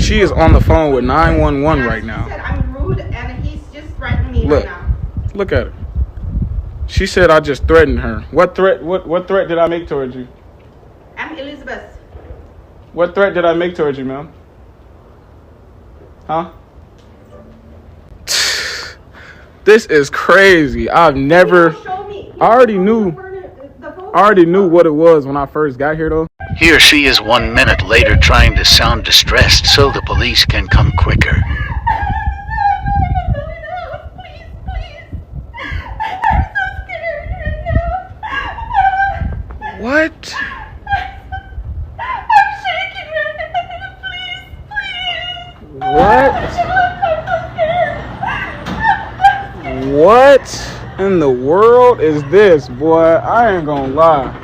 She is on the phone with 911 right now. He said I'm rude and he's just threatening me Look. right now. Look at her. She said I just threatened her. What threat? What threat did I make towards you? I'm Elizabeth. What threat did I make towards you, ma'am? Huh? This is crazy. I've never. I already knew what it was when I first got here, though. Here she is 1 minute later trying to sound distressed so the police can come quicker. What? I'm shaking right now. Please. What in the world is this, boy? I ain't gonna lie.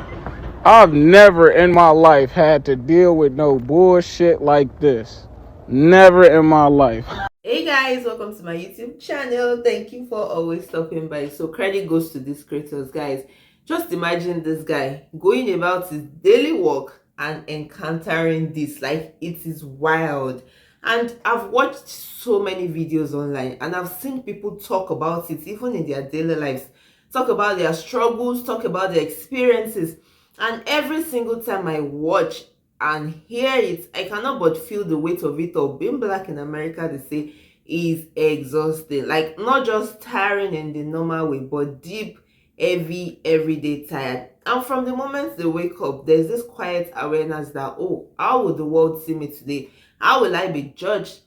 I've never in my life had to deal with no bullshit like this. Never in my life. Hey guys, welcome to my YouTube channel. Thank you for always stopping by. So credit goes to these creators, guys. Just imagine this guy going about his daily work and encountering this. Like, it is wild. And I've watched so many videos online and I've seen people talk about it even in their daily lives. Talk about their struggles, talk about their experiences. And every single time I watch and hear it, I cannot but feel the weight of it all. Being black in America, they say, is exhausting. Like, not just tiring in the normal way, but deep, heavy, everyday tired. And from the moment they wake up, there's this quiet awareness that, oh, how will the world see me today? How will I be judged?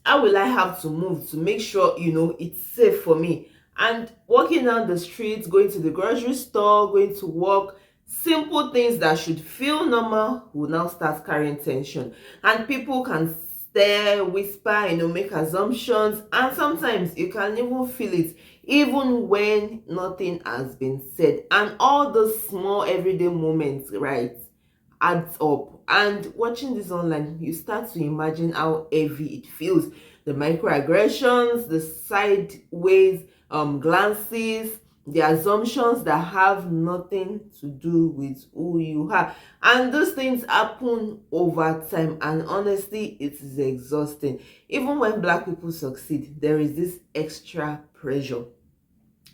How will I have to move to make sure, it's safe for me? And walking down the streets, going to the grocery store, going to work, simple things that should feel normal will now start carrying tension. And people can stare, whisper, make assumptions. And sometimes you can even feel it, even when nothing has been said. And all those small everyday moments, right, adds up. And watching this online, you start to imagine how heavy it feels. The microaggressions, the sideways glances, the assumptions that have nothing to do with who you are. And those things happen over time, and honestly, it is exhausting. Even when black people succeed, there is this extra pressure,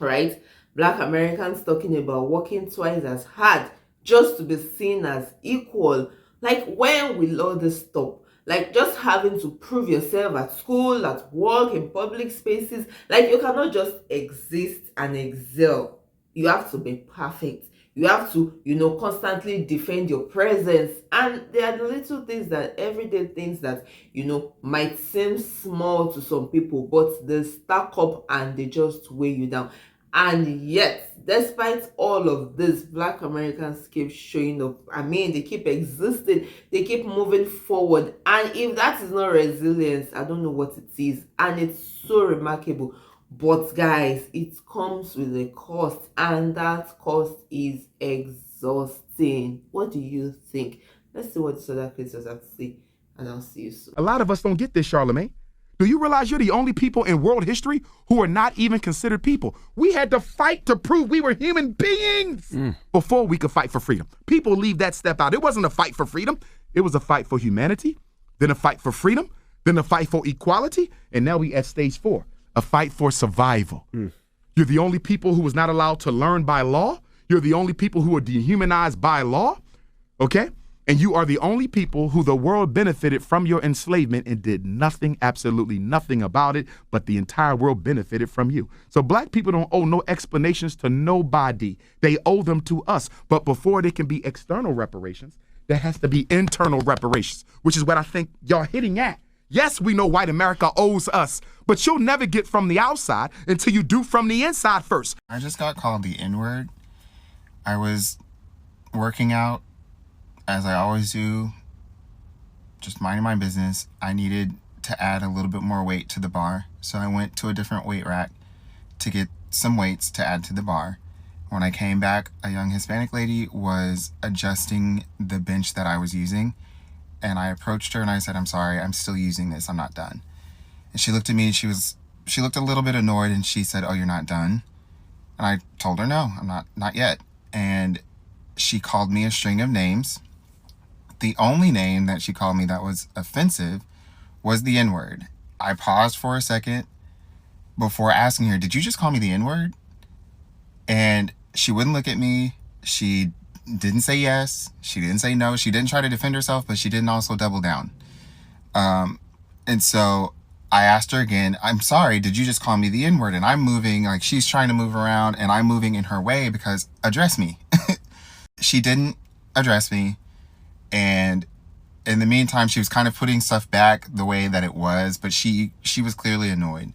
right? Black Americans talking about working twice as hard just to be seen as equal. Like, when will all this stop? Like, just having to prove yourself at school, at work, in public spaces. Like, you cannot just exist and excel. You have to be perfect. You have to, constantly defend your presence. And there are the little things that, everyday things that, might seem small to some people, but they stack up and they just weigh you down. And yet, despite all of this, black Americans keep showing up. I mean, they keep existing, they keep moving forward. And if that is not resilience, I don't know what it is. And it's so remarkable. But guys, it comes with a cost, and that cost is exhausting. What do you think? Let's see what these other creators have to say, and I'll see you soon. A lot of us don't get this, Charlamagne. Do you realize you're the only people in world history who are not even considered people? We had to fight to prove we were human beings before we could fight for freedom. People leave that step out. It wasn't a fight for freedom. It was a fight for humanity, then a fight for freedom, then a fight for equality, and now we at stage 4, a fight for survival. You're the only people who was not allowed to learn by law. You're the only people who are dehumanized by law, okay? And you are the only people who the world benefited from your enslavement and did nothing, absolutely nothing about it, but the entire world benefited from you. So black people don't owe no explanations to nobody. They owe them to us. But before there can be external reparations, there has to be internal reparations, which is what I think y'all hitting at. Yes, we know white America owes us, but you'll never get from the outside until you do from the inside first. I just got called the N-word. I was working out, as I always do, just minding my business. I needed to add a little bit more weight to the bar, so I went to a different weight rack to get some weights to add to the bar. When I came back, a young Hispanic lady was adjusting the bench that I was using, and I approached her and I said, "I'm sorry, I'm still using this, I'm not done." And she looked at me and she looked a little bit annoyed, and she said, "Oh, you're not done?" And I told her, "No, I'm not yet." And she called me a string of names. The only name that she called me that was offensive was the N-word. I paused for a second before asking her, did you just call me the N-word? And she wouldn't look at me. She didn't say yes. She didn't say no. She didn't try to defend herself, but she didn't also double down. And so I asked her again, I'm sorry, did you just call me the N-word? And I'm moving, like she's trying to move around and I'm moving in her way because address me. She didn't address me. And in the meantime, she was kind of putting stuff back the way that it was, but she was clearly annoyed.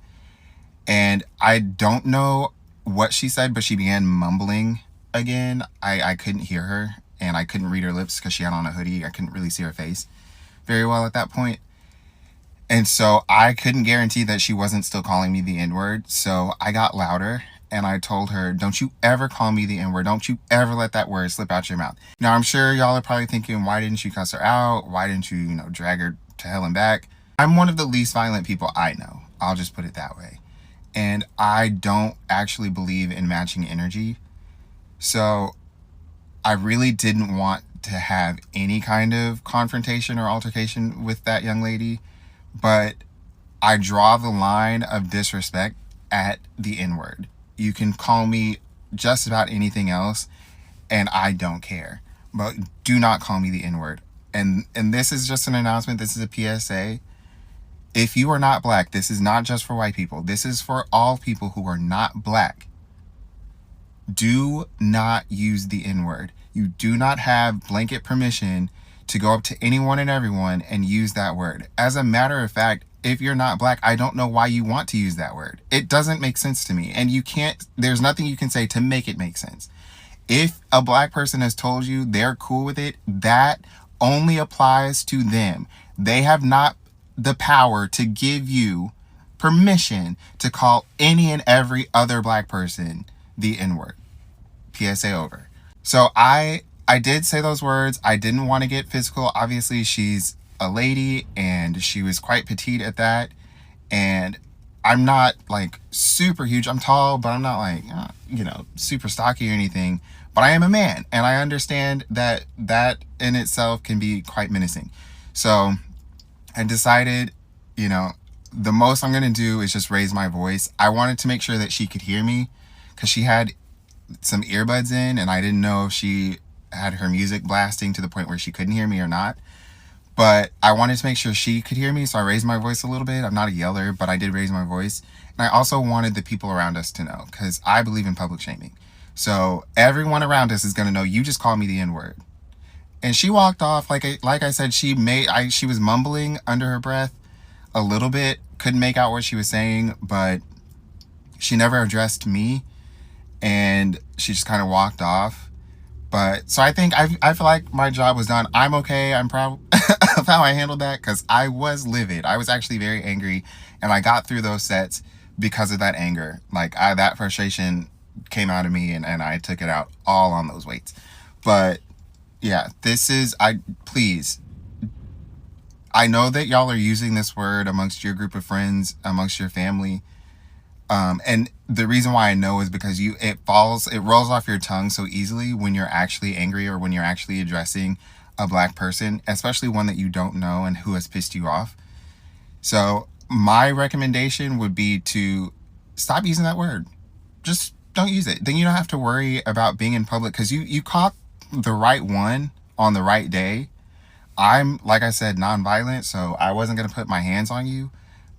And I don't know what she said, but she began mumbling again. I couldn't hear her and I couldn't read her lips because she had on a hoodie. I couldn't really see her face very well at that point. And so I couldn't guarantee that she wasn't still calling me the N-word. So I got louder and I told her, don't you ever call me the N-word. Don't you ever let that word slip out your mouth. Now, I'm sure y'all are probably thinking, why didn't you cuss her out? Why didn't you, drag her to hell and back? I'm one of the least violent people I know. I'll just put it that way. And I don't actually believe in matching energy. So I really didn't want to have any kind of confrontation or altercation with that young lady. But I draw the line of disrespect at the N-word. You can call me just about anything else, and I don't care. But do not call me the N-word. And this is just an announcement. This is a PSA. If you are not black, this is not just for white people. This is for all people who are not black. Do not use the N-word. You do not have blanket permission to go up to anyone and everyone and use that word. As a matter of fact, if you're not black, I don't know why you want to use that word. It doesn't make sense to me. And there's nothing you can say to make it make sense. If a black person has told you they're cool with it, that only applies to them. They have not the power to give you permission to call any and every other black person the N-word. PSA over. So I did say those words. I didn't want to get physical. Obviously, she's a lady and she was quite petite at that. And I'm not like super huge. I'm tall, but I'm not like, super stocky or anything. But I am a man and I understand that in itself can be quite menacing. So I decided, the most I'm going to do is just raise my voice. I wanted to make sure that she could hear me because she had some earbuds in and I didn't know if she had her music blasting to the point where she couldn't hear me or not. But I wanted to make sure she could hear me, so I raised my voice a little bit. I'm not a yeller, but I did raise my voice. And I also wanted the people around us to know, because I believe in public shaming. So everyone around us is going to know, you just called me the N-word. And she walked off. Like I said, she was mumbling under her breath a little bit. Couldn't make out what she was saying, but she never addressed me. And she just kind of walked off. But so I think I feel like my job was done. I'm okay. I'm proud of how I handled that because I was livid. I was actually very angry and I got through those sets because of that anger. Like that frustration came out of me and I took it out all on those weights. But yeah, please, I know that y'all are using this word amongst your group of friends, amongst your family. And the reason why I know is because it rolls off your tongue so easily when you're actually angry or when you're actually addressing a black person, especially one that you don't know and who has pissed you off. So my recommendation would be to stop using that word. Just don't use it. Then you don't have to worry about being in public because you caught the right one on the right day. I'm, like I said, nonviolent, so I wasn't going to put my hands on you,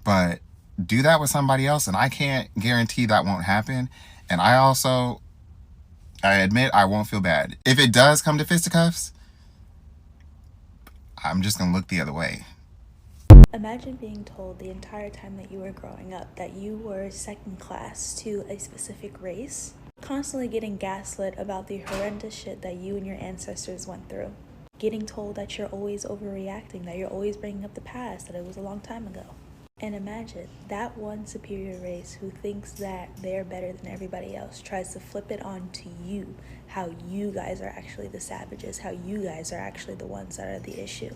but do that with somebody else and I can't guarantee that won't happen. And I admit I won't feel bad. If it does come to fisticuffs, I'm just gonna look the other way. Imagine being told the entire time that you were growing up that you were second class to a specific race, constantly getting gaslit about the horrendous shit that you and your ancestors went through, getting told that you're always overreacting, that you're always bringing up the past, that it was a long time ago. And imagine that one superior race who thinks that they're better than everybody else tries to flip it on to you, how you guys are actually the savages, how you guys are actually the ones that are the issue.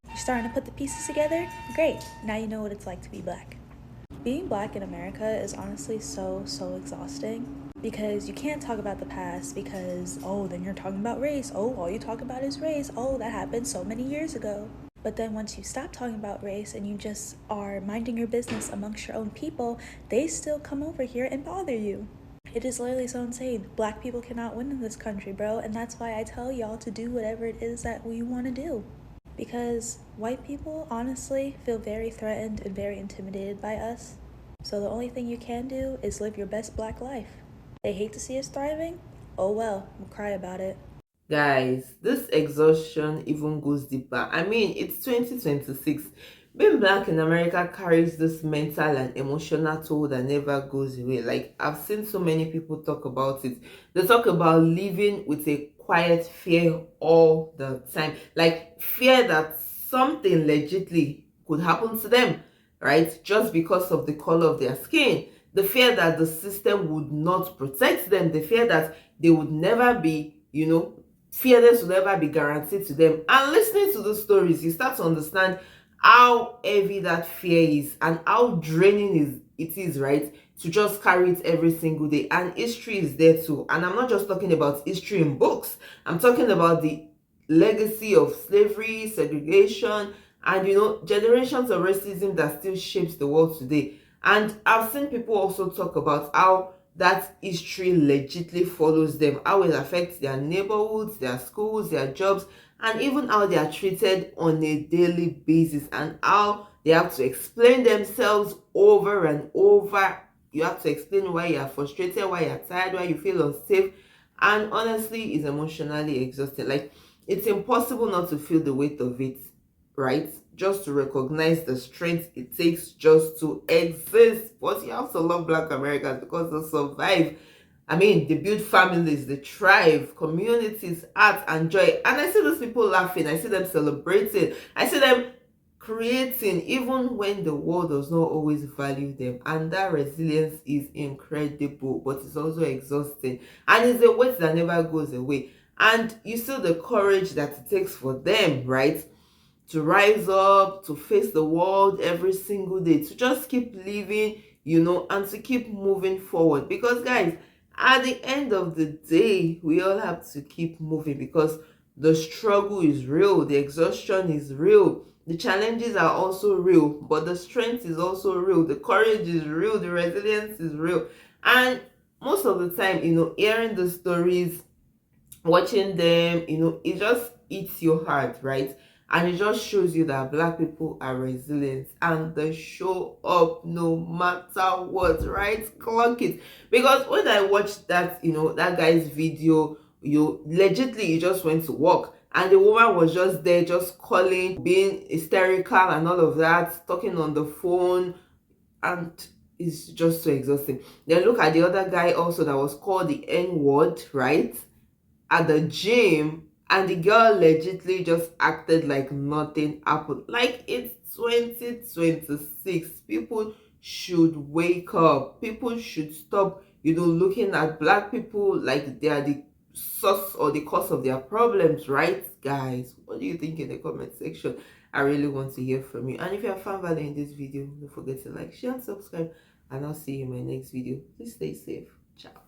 You're starting to put the pieces together? Great. Now you know what it's like to be black. Being black in America is honestly so exhausting because you can't talk about the past because, then you're talking about race. All you talk about is race. That happened so many years ago. But then once you stop talking about race and you just are minding your business amongst your own people, they still come over here and bother you. It is literally so insane. Black people cannot win in this country, bro, and that's why I tell y'all to do whatever it is that we want to do. Because white people, honestly, feel very threatened and very intimidated by us. So the only thing you can do is live your best black life. They hate to see us thriving? Oh well, we'll cry about it. Guys, this exhaustion even goes deeper. I mean, it's 2026. Being black in America carries this mental and emotional toll that never goes away. Like, I've seen so many people talk about it. They talk about living with a quiet fear all the time. Like, fear that something legitly could happen to them, right? Just because of the color of their skin. The fear that the system would not protect them. The fear that they would never be, fairness will never be guaranteed to them. And listening to the stories, you start to understand how heavy that fear is and how draining it is, right? To just carry it every single day. And history is there too. And I'm not just talking about history in books. I'm talking about the legacy of slavery, segregation, and generations of racism that still shapes the world today. And I've seen people also talk about how that history legitly follows them, how it affects their neighborhoods, their schools, their jobs, and even how they are treated on a daily basis, and how they have to explain themselves over and over. You have to explain why you are frustrated, why you are tired, why you feel unsafe, and honestly, it's emotionally exhausting. Like, it's impossible not to feel the weight of it, right? Just to recognize the strength it takes just to exist. But you have to love Black Americans because they survive. I mean, they build families, they thrive, communities, art, and joy. And I see those people laughing, I see them celebrating, I see them creating, even when the world does not always value them. And that resilience is incredible, but it's also exhausting. And it's a weight that never goes away. And you see the courage that it takes for them, right? To rise up, to face the world every single day, to just keep living, and to keep moving forward. Because guys, at the end of the day, we all have to keep moving because the struggle is real, the exhaustion is real, the challenges are also real, but the strength is also real, the courage is real, the resilience is real. And most of the time, hearing the stories, watching them, it just eats your heart, right? And it just shows you that Black people are resilient and they show up no matter what, right? Clock it. Because when I watched that, that guy's video, legitly he just went to work and the woman was just there, just calling, being hysterical and all of that, talking on the phone, and it's just so exhausting. Then look at the other guy also that was called the N-word, right? At the gym, and the girl legitly just acted like nothing happened. Like, it's 2026. People should wake up. People should stop, looking at Black people like they are the source or the cause of their problems, right? Guys, what do you think in the comment section? I really want to hear from you. And if you have found value in this video, don't forget to like, share, and subscribe. And I'll see you in my next video. Please stay safe. Ciao.